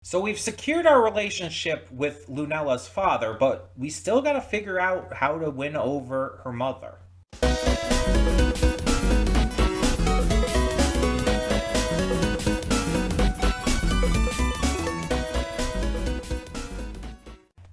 So we've secured our relationship with Lunella's father, but we still gotta figure out how to win over her mother.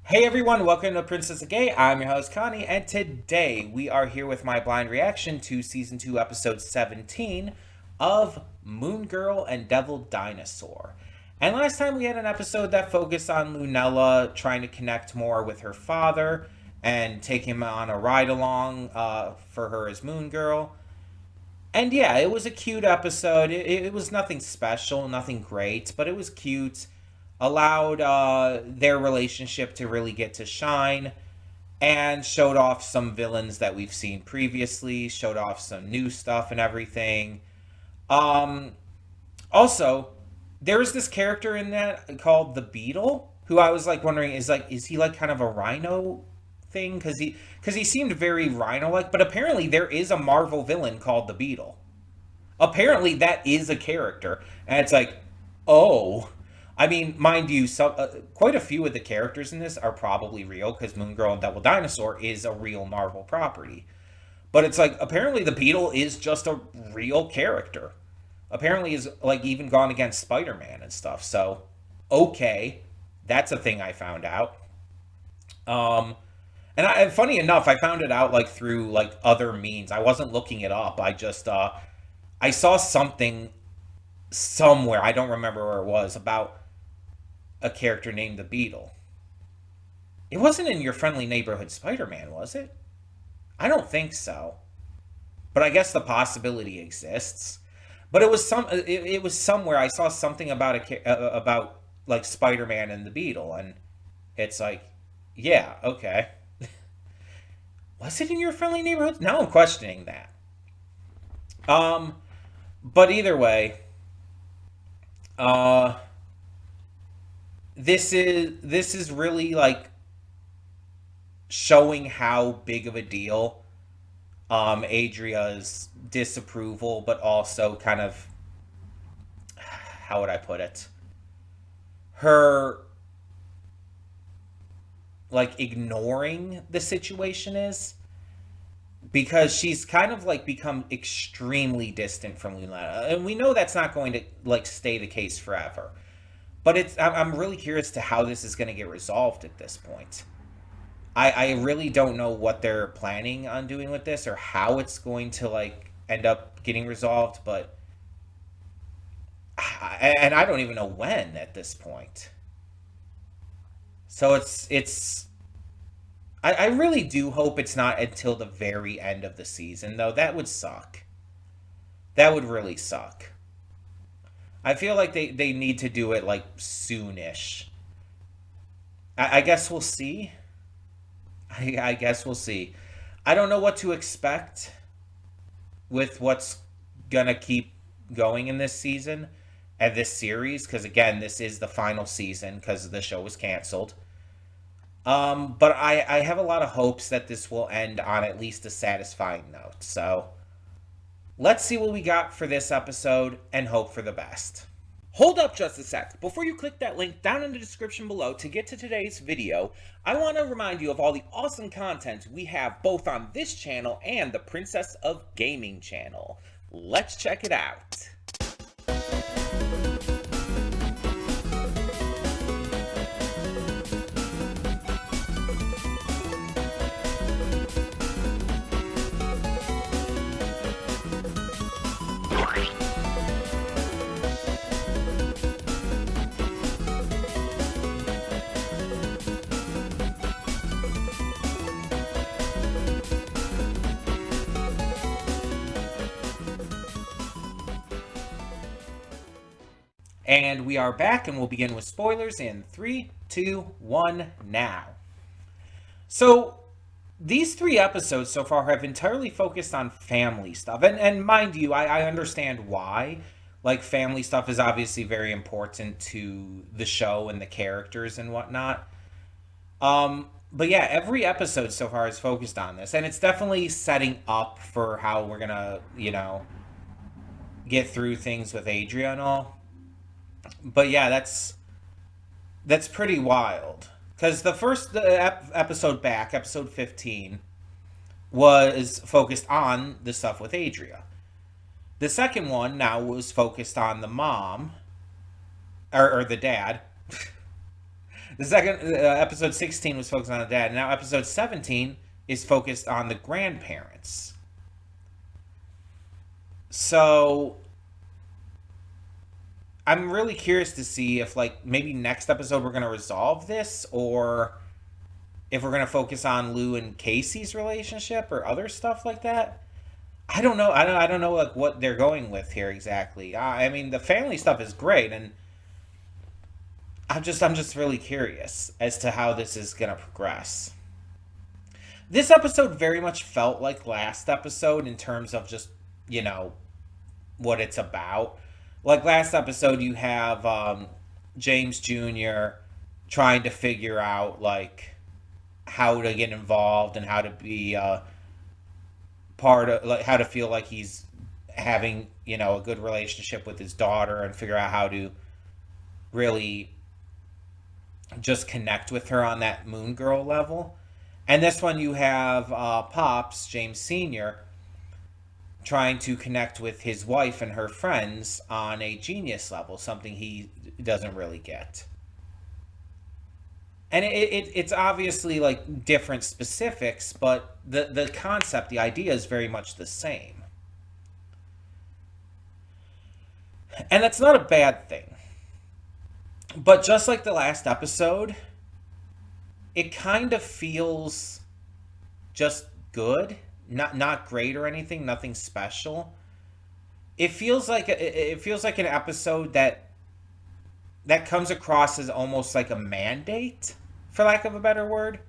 Hey everyone, welcome to Princess of Gay. I'm your host Connie, and today we are here with my blind reaction to Season 2, Episode 17 of Moon Girl and Devil Dinosaur. And last time we had an episode that focused on Lunella trying to connect more with her father and take him on a ride along for her as Moon Girl. And yeah, it was a cute episode. It was nothing special, nothing great, but it was cute. Allowed their relationship to really get to shine and showed off some villains that we've seen previously, showed off some new stuff and everything. Um, Also, there was this character in that called the Beetle, who I was like wondering is he like kind of a rhino thing? Because he seemed very rhino like, but apparently there is a Marvel villain called the Beetle. Apparently that is a character, and it's like, oh. I mean, mind you, quite a few of the characters in this are probably real because Moon Girl and Devil Dinosaur is a real Marvel property. But it's like apparently the Beetle is just a real character. Apparently is like even gone against Spider-Man and stuff. So, okay, that's a thing I found out. Um and funny enough, I found it out like through like other means. I wasn't looking it up. I saw something somewhere, I don't remember where it was, about a character named the Beetle. It wasn't in Your Friendly Neighborhood Spider-Man, was it? I don't think so. But I guess the possibility exists. But it was somewhere I saw something about about like Spider-Man and the Beetle, and it's like, yeah, okay. Was it in Your Friendly Neighborhood? Now I'm questioning that. Um, but either way, uh this is really like showing how big of a deal Adria's disapproval, but also kind of, how would I put it, her like ignoring the situation is, because she's kind of like become extremely distant from Luna, and we know that's not going to like stay the case forever. But I'm really curious to how this is going to get resolved at this point. I really don't know what they're planning on doing with this or how it's going to like end up getting resolved, but and I don't even know when at this point. So I really do hope it's not until the very end of the season, though. That would suck. That would really suck. I feel like they need to do it like soonish. I guess we'll see. I guess we'll see. I don't know what to expect with what's gonna keep going in this season and this series, because again, this is the final season because the show was canceled. But I have a lot of hopes that this will end on at least a satisfying note. So let's see what we got for this episode and hope for the best. Hold up just a sec. Before you click that link down in the description below to get to today's video, I want to remind you of all the awesome content we have both on this channel and the Princess of Gaming channel. Let's check it out. And we are back, and we'll begin with spoilers in 3, 2, 1, now. So, these 3 episodes so far have entirely focused on family stuff. And mind you, I understand why. Like, family stuff is obviously very important to the show and the characters and whatnot. But yeah, every episode so far is focused on this. And it's definitely setting up for how we're gonna, get through things with Adria and all. But yeah, That's pretty wild. Because the first episode back, episode 15, was focused on the stuff with Adria. The second one now was focused on the mom, or the dad. The second episode 16 was focused on the dad. And now episode 17 is focused on the grandparents. So I'm really curious to see if, like, maybe next episode we're going to resolve this, or if we're going to focus on Lou and Casey's relationship or other stuff like that. I don't know. I don't know, like, what they're going with here exactly. I mean, the family stuff is great, and I'm just really curious as to how this is going to progress. This episode very much felt like last episode in terms of just, what it's about. Like last episode, you have James Jr. trying to figure out, like, how to get involved and how to be part of, like, how to feel like he's having, a good relationship with his daughter, and figure out how to really just connect with her on that Moon Girl level. And this one you have Pops, James Sr., trying to connect with his wife and her friends on a genius level, something he doesn't really get. And it's obviously, like, different specifics, but the concept, the idea is very much the same. And that's not a bad thing. But just like the last episode, it kind of feels just good. Not great or anything, nothing special. It feels like an episode that comes across as almost like a mandate, for lack of a better word.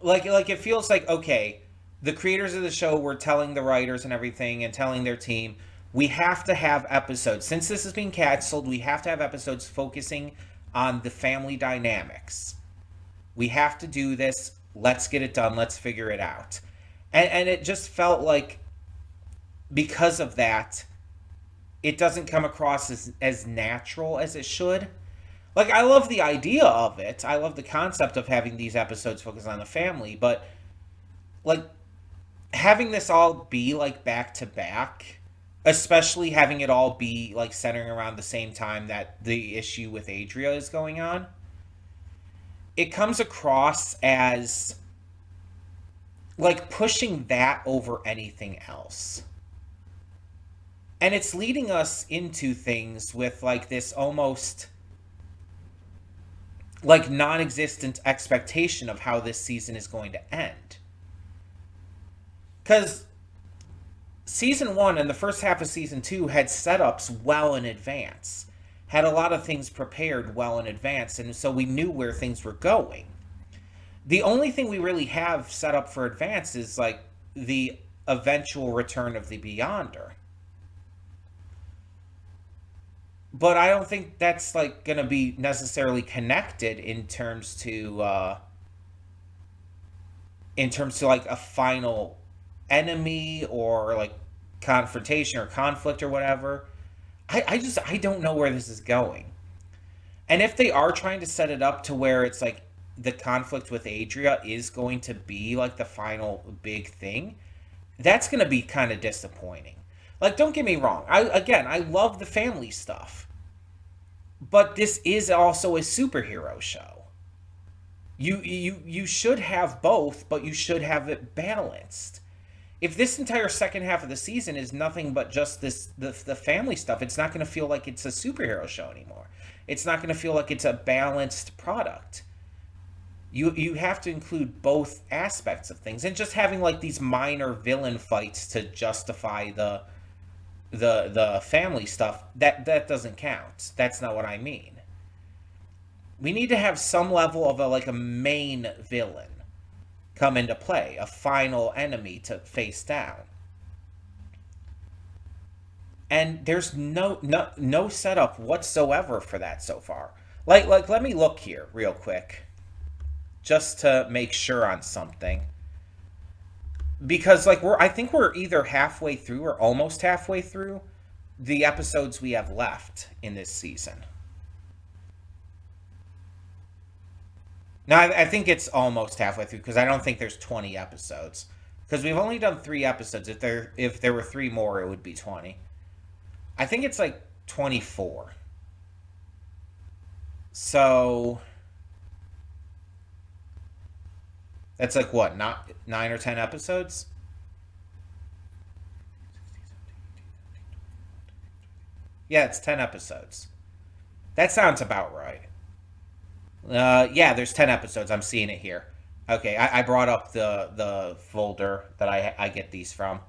Like it feels like, okay, the creators of the show were telling the writers and everything and telling their team, we have to have episodes. Since this is being canceled, we have to have episodes focusing on the family dynamics. We have to do this. Let's get it done. Let's figure it out. And it just felt like, because of that, it doesn't come across as natural as it should. Like, I love the idea of it. I love the concept of having these episodes focus on the family. But, like, having this all be, like, back to back, especially having it all be, like, centering around the same time that the issue with Adria is going on, it comes across as, like, pushing that over anything else. And it's leading us into things with, like, this almost, like, non-existent expectation of how this season is going to end. Because season 1 and the first half of season 2 had setups well in advance. Had a lot of things prepared well in advance, and so we knew where things were going. The only thing we really have set up for advance is, like, the eventual return of the Beyonder. But I don't think that's, like, going to be necessarily connected in terms to like, a final enemy or, like, confrontation or conflict or whatever. I don't know where this is going. And if they are trying to set it up to where it's like the conflict with Adria is going to be like the final big thing, that's going to be kind of disappointing. Like, don't get me wrong. I love the family stuff. But this is also a superhero show. You should have both, but you should have it balanced. If this entire second half of the season is nothing but just the family stuff, it's not going to feel like it's a superhero show anymore. It's not going to feel like it's a balanced product. You have to include both aspects of things, and just having, like, these minor villain fights to justify the family stuff, that doesn't count. That's not what I mean. We need to have some level of a main villain come into play, a final enemy to face down. And there's no setup whatsoever for that so far. Like let me look here real quick, just to make sure on something. Because, like, I think we're either halfway through or almost halfway through the episodes we have left in this season. Now, I think it's almost halfway through because I don't think there's 20 episodes. Because we've only done 3 episodes. If there were 3 more, it would be 20. I think it's like 24. So that's like what, not 9 or 10 episodes? Yeah, it's 10 episodes. That sounds about right. Yeah, there's 10 episodes. I'm seeing it here. Okay, I brought up the folder that I get these from.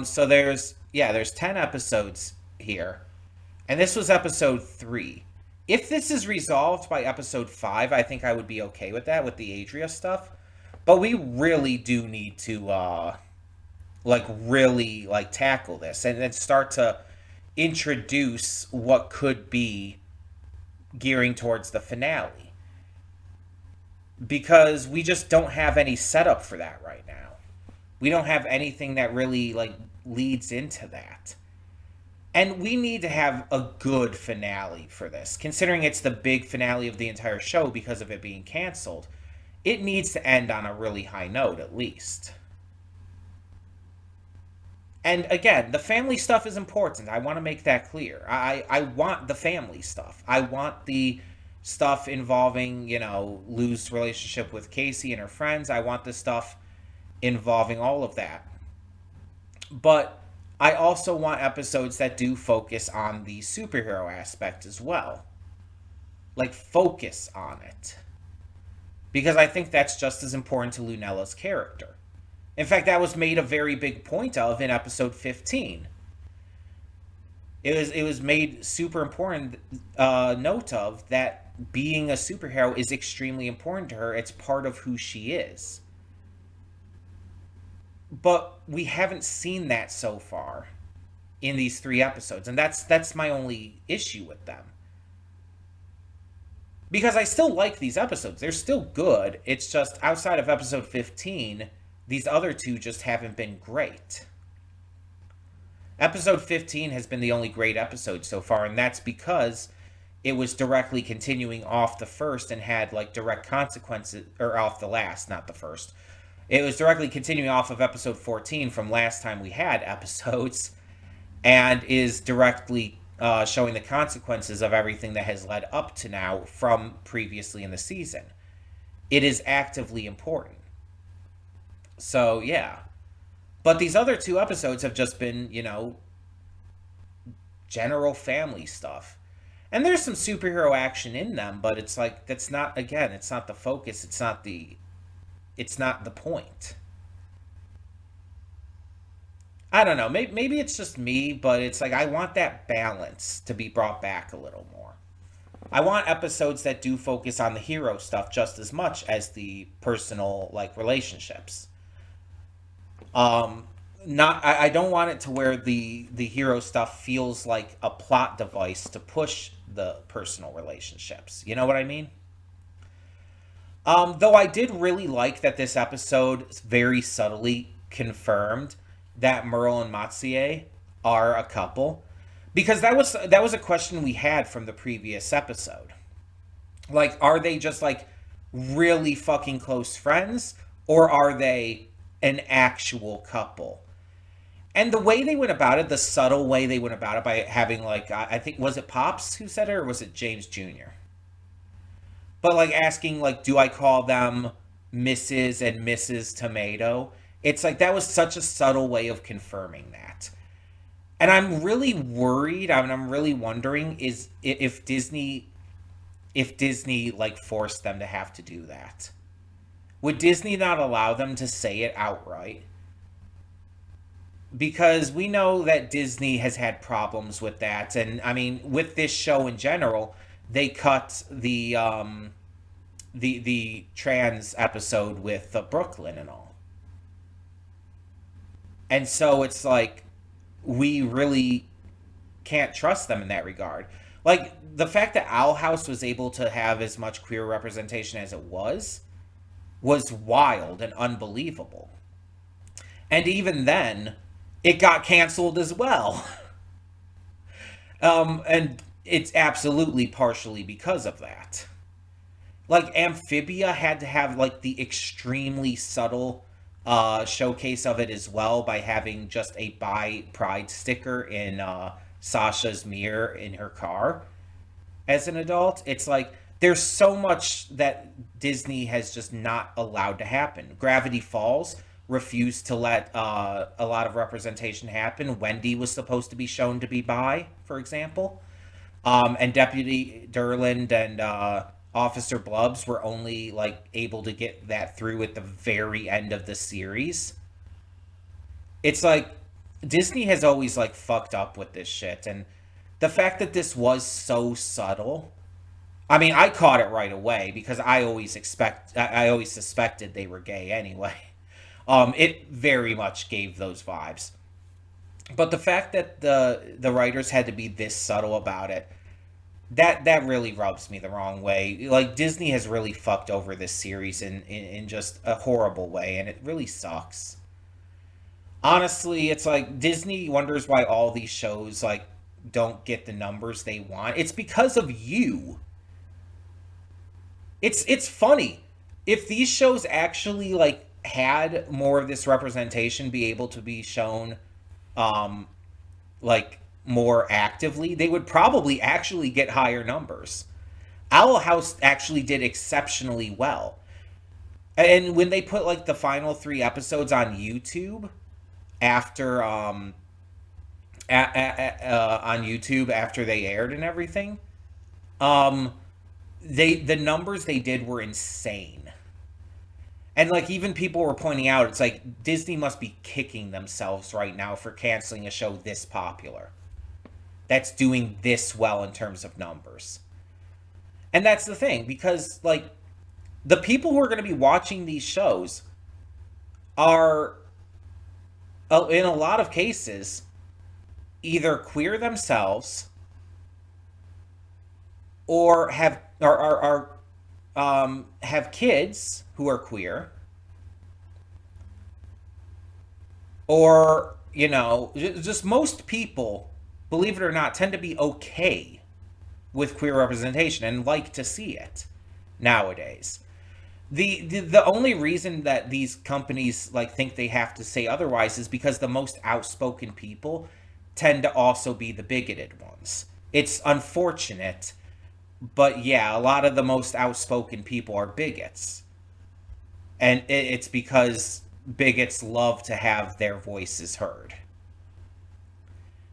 So there's 10 episodes here, and this was episode 3. If this is resolved by episode 5, I think I would be okay with that with the Adria stuff. But we really do need to like really like tackle this and then start to introduce what could be gearing towards the finale because we just don't have any setup for that right now. We don't have anything that really like leads into that. And we need to have a good finale for this, considering it's the big finale of the entire show because of it being canceled. It needs to end on a really high note, at least. And again, the family stuff is important. I want to make that clear. I want the family stuff. I want the stuff involving, Lou's relationship with Casey and her friends. I want the stuff involving all of that. But I also want episodes that do focus on the superhero aspect as well. Like, focus on it. Because I think that's just as important to Lunella's character. In fact, that was made a very big point of in episode 15. It was made super important note of that being a superhero is extremely important to her. It's part of who she is. But we haven't seen that so far in these 3 episodes, and that's my only issue with them. Because I still like these episodes. They're still good. It's just outside of episode 15, these other 2 just haven't been great. Episode 15 has been the only great episode so far, and that's because it was directly continuing off the first and had like direct consequences, or off the last, not the first. It was directly continuing off of episode 14 from last time we had episodes, and is directly showing the consequences of everything that has led up to now from previously in the season. It is actively important. So, yeah. But these other 2 episodes have just been, general family stuff. And there's some superhero action in them, but it's like, that's not, again, it's not the focus, it's not the point. I don't know, maybe it's just me, but it's like I want that balance to be brought back a little more. I want episodes that do focus on the hero stuff just as much as the personal like relationships. Not I don't want it to where the hero stuff feels like a plot device to push the personal relationships. You know what I mean? Though I did really like that this episode very subtly confirmed that Merle and Matsuye are a couple, because that was a question we had from the previous episode. Like, are they just like really fucking close friends, or are they an actual couple? And the way they went about it, the subtle way they went about it by having like, I think, was it Pops who said it, or was it James Jr.? But like asking like, do I call them Mrs. and Mrs. Tomato? It's like that was such a subtle way of confirming that. And I'm really worried, I'm really wondering is if Disney like forced them to have to do that. Would Disney not allow them to say it outright? Because we know that Disney has had problems with that, and I mean with this show in general, they cut the trans episode with Brooklyn and all. And so it's like we really can't trust them in that regard. Like the fact that Owl House was able to have as much queer representation as it was wild and unbelievable. And even then, it got canceled as well. And it's absolutely partially because of that. like Amphibia had to have like the extremely subtle showcase of it as well by having just a buy pride sticker in Sasha's mirror in her car as an adult. It's like there's so much that Disney has just not allowed to happen. Gravity Falls refused to let a lot of representation happen. Wendy was supposed to be shown to be bi, for example. And Deputy Durland and Officer Blubbs were only like able to get that through at the very end of the series. It's like Disney has always like fucked up with this shit, and the fact that this was so subtle. I mean, I caught it right away because I always suspected they were gay anyway. It very much gave those vibes. But the fact that the writers had to be this subtle about it, that really rubs me the wrong way. Like Disney has really fucked over this series in just a horrible way, and it really sucks. Honestly, it's like Disney wonders why all these shows like don't get the numbers they want. It's because of you. It's funny. If these shows actually like had more of this representation be able to be shown um like more actively, they would probably actually get higher numbers. Owl House actually did exceptionally well. And when they put like the final 3 episodes on YouTube after on YouTube after they aired and everything, um the numbers they did were insane. And like even people were pointing out, it's like Disney must be kicking themselves right now for canceling a show this popular, that's doing this well in terms of numbers. And that's the thing, because like the people who are going to be watching these shows are in a lot of cases either queer themselves or have kids who are queer, or just most people, believe it or not, tend to be okay with queer representation and like to see it nowadays. The only reason that these companies like think they have to say otherwise is because the most outspoken people tend to also be the bigoted ones. It's unfortunate, but yeah, a lot of the most outspoken people are bigots. And it's because bigots love to have their voices heard.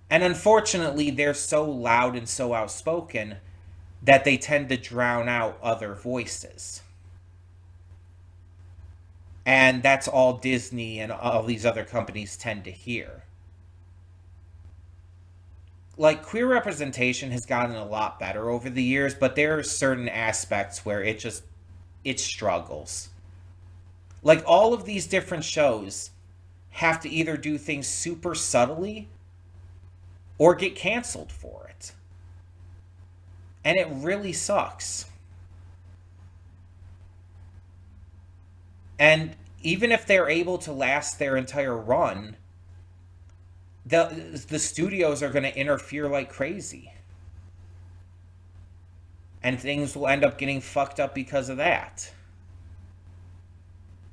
And unfortunately, they're so loud and so outspoken that they tend to drown out other voices. And that's all Disney and all these other companies tend to hear. Like, queer representation has gotten a lot better over the years, but there are certain aspects where it struggles. Like, all of these different shows have to either do things super subtly or get canceled for it. And it really sucks. And even if they're able to last their entire run, the studios are going to interfere like crazy. And things will end up getting fucked up because of that.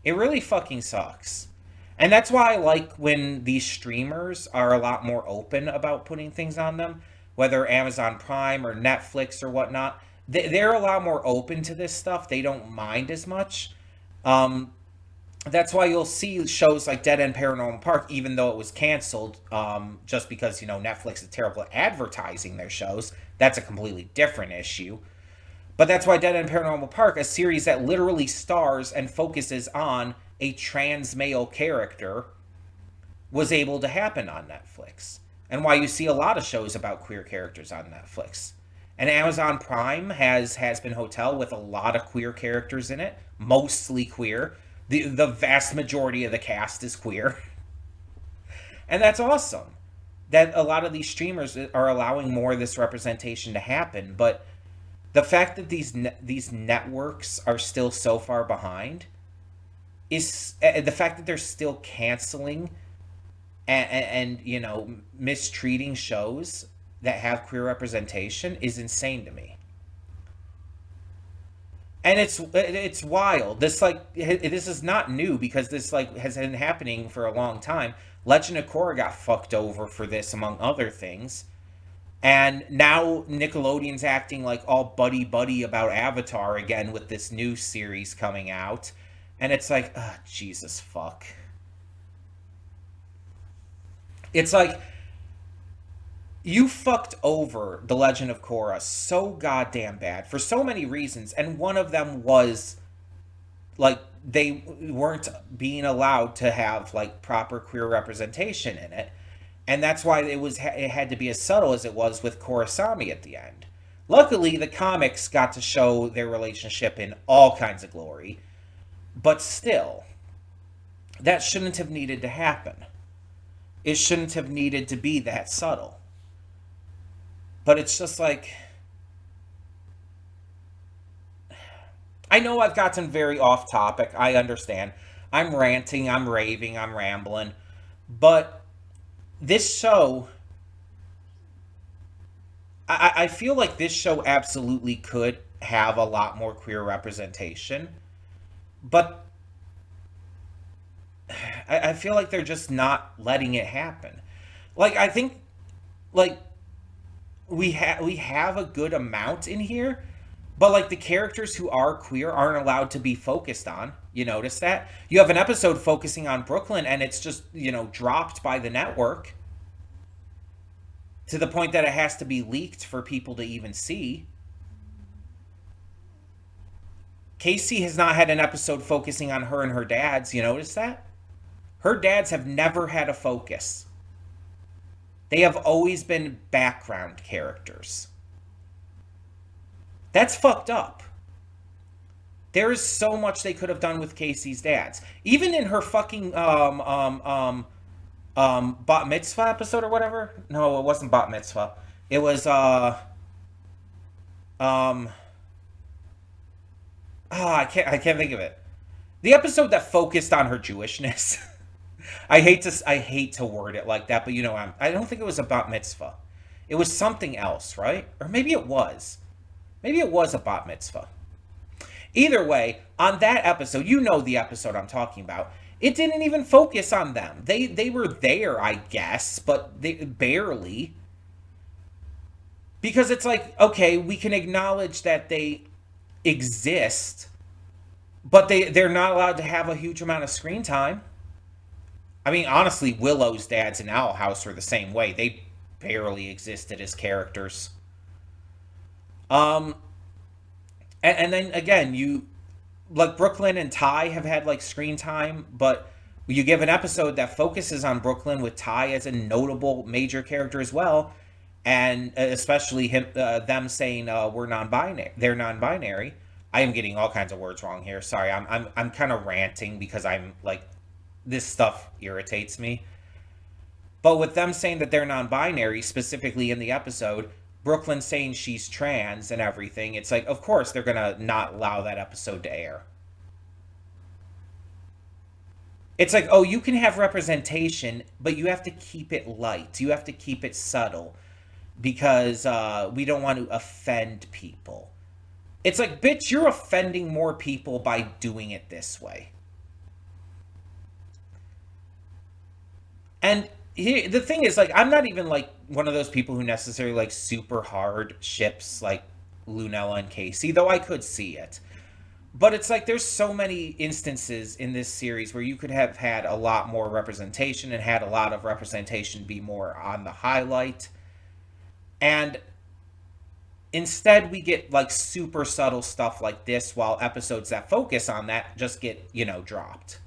It really fucking sucks. And that's why I like when these streamers are a lot more open about putting things on them, whether Amazon Prime or Netflix or whatnot. They're a lot more open to this stuff. They don't mind as much. Um, that's why you'll see shows like Dead End Paranormal Park, even though it was canceled, just because, Netflix is terrible at advertising their shows. That's a completely different issue. But that's why Dead End Paranormal Park, a series that literally stars and focuses on a trans male character, was able to happen on Netflix. And why you see a lot of shows about queer characters on Netflix. And Amazon Prime has Been Hotel with a lot of queer characters in it, mostly queer. The vast majority of the cast is queer. And that's awesome. That a lot of these streamers are allowing more of this representation to happen, but the fact that these networks are still so far behind is the fact that they're still canceling and mistreating shows that have queer representation is insane to me. And it's wild. This is not new because this like has been happening for a long time. Legend of Korra got fucked over for this, among other things. And now Nickelodeon's acting like all buddy buddy about Avatar again with this new series coming out. And it's like, Jesus fuck. It's like you fucked over The Legend of Korra so goddamn bad for so many reasons, and one of them was like they weren't being allowed to have like proper queer representation in it, and that's why it had to be as subtle as it was with Korrasami at the end. Luckily, the comics got to show their relationship in all kinds of glory, but still, that shouldn't have needed to happen. It shouldn't have needed to be that subtle. But it's just like, I know I've gotten very off topic. I understand. I'm ranting, I'm raving, I'm rambling. But this show, I feel like this show absolutely could have a lot more queer representation. But I feel like they're just not letting it happen. Like, I think, like, we have a good amount in here, but like the characters who are queer aren't allowed to be focused on. You notice that? You have an episode focusing on Brooklyn and it's just, dropped by the network to the point that it has to be leaked for people to even see. Casey has not had an episode focusing on her and her dads. You notice that? Her dads have never had a focus. They have always been background characters. That's fucked up. There is so much they could have done with Casey's dads. Even in her fucking bat mitzvah episode or whatever. No, it wasn't bat mitzvah. It was I can't think of it. The episode that focused on her Jewishness. I hate to word it like that, but I don't think it was a bat mitzvah. It was something else, right? Or maybe it was. Maybe it was a bat mitzvah. Either way, on that episode, the episode I'm talking about, it didn't even focus on them. They were there, I guess, but they barely. Because it's like, okay, we can acknowledge that they exist, but they're not allowed to have a huge amount of screen time. I mean, honestly, Willow's dads and Owl House are the same way. They barely existed as characters. And then again, like Brooklyn and Ty have had like screen time, but you give an episode that focuses on Brooklyn with Ty as a notable major character as well, and especially them saying we're non-binary, they're non-binary. I am getting all kinds of words wrong here. Sorry, I'm kind of ranting because I'm like, this stuff irritates me. But with them saying that they're non-binary, specifically in the episode, Brooklyn saying she's trans and everything, it's like, of course they're gonna not allow that episode to air. It's like, oh, you can have representation, but you have to keep it light. You have to keep it subtle because we don't want to offend people. It's like, bitch, you're offending more people by doing it this way. And the thing is, like, I'm not even, like, one of those people who necessarily, like, super hard ships, like, Lunella and Casey, though I could see it. But it's like, there's so many instances in this series where you could have had a lot more representation and had a lot of representation be more on the highlight. And instead, we get, like, super subtle stuff like this, while episodes that focus on that just get, dropped.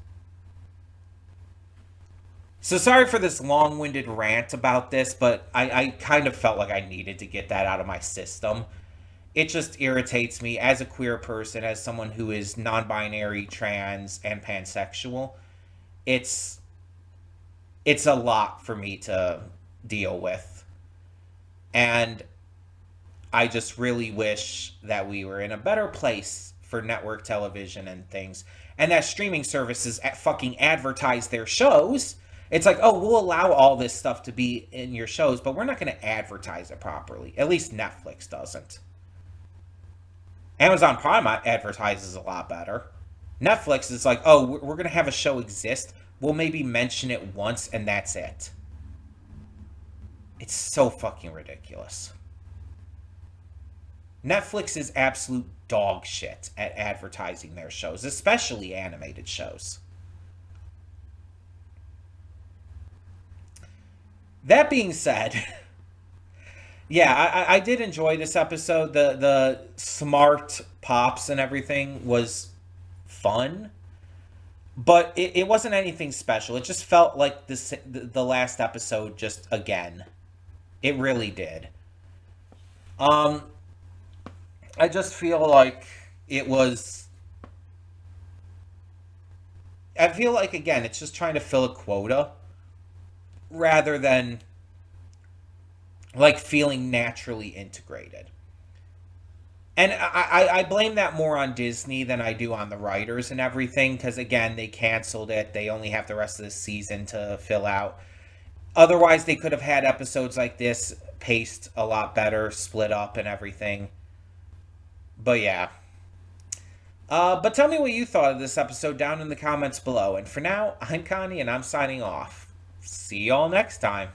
So sorry for this long-winded rant about this, but I kind of felt like I needed to get that out of my system. It just irritates me as a queer person, as someone who is non-binary, trans, and pansexual. It's a lot for me to deal with. And I just really wish that we were in a better place for network television and things. And that streaming services fucking advertise their shows. It's like, oh, we'll allow all this stuff to be in your shows, but we're not going to advertise it properly. At least Netflix doesn't. Amazon Prime advertises a lot better. Netflix is like, oh, we're going to have a show exist. We'll maybe mention it once and that's it. It's so fucking ridiculous. Netflix is absolute dog shit at advertising their shows, especially animated shows. That being said, yeah, I did enjoy this episode. The smart pops and everything was fun, but it wasn't anything special. It just felt like the last episode just again. It really did. Um, I just feel like it was. I feel like again, it's just trying to fill a quota rather than like feeling naturally integrated. And I blame that more on Disney than I do on the writers and everything, because again, they canceled it. They only have the rest of the season to fill out. Otherwise, they could have had episodes like this paced a lot better, split up and everything. But yeah. But tell me what you thought of this episode down in the comments below. And for now, I'm Connie and I'm signing off. See y'all next time.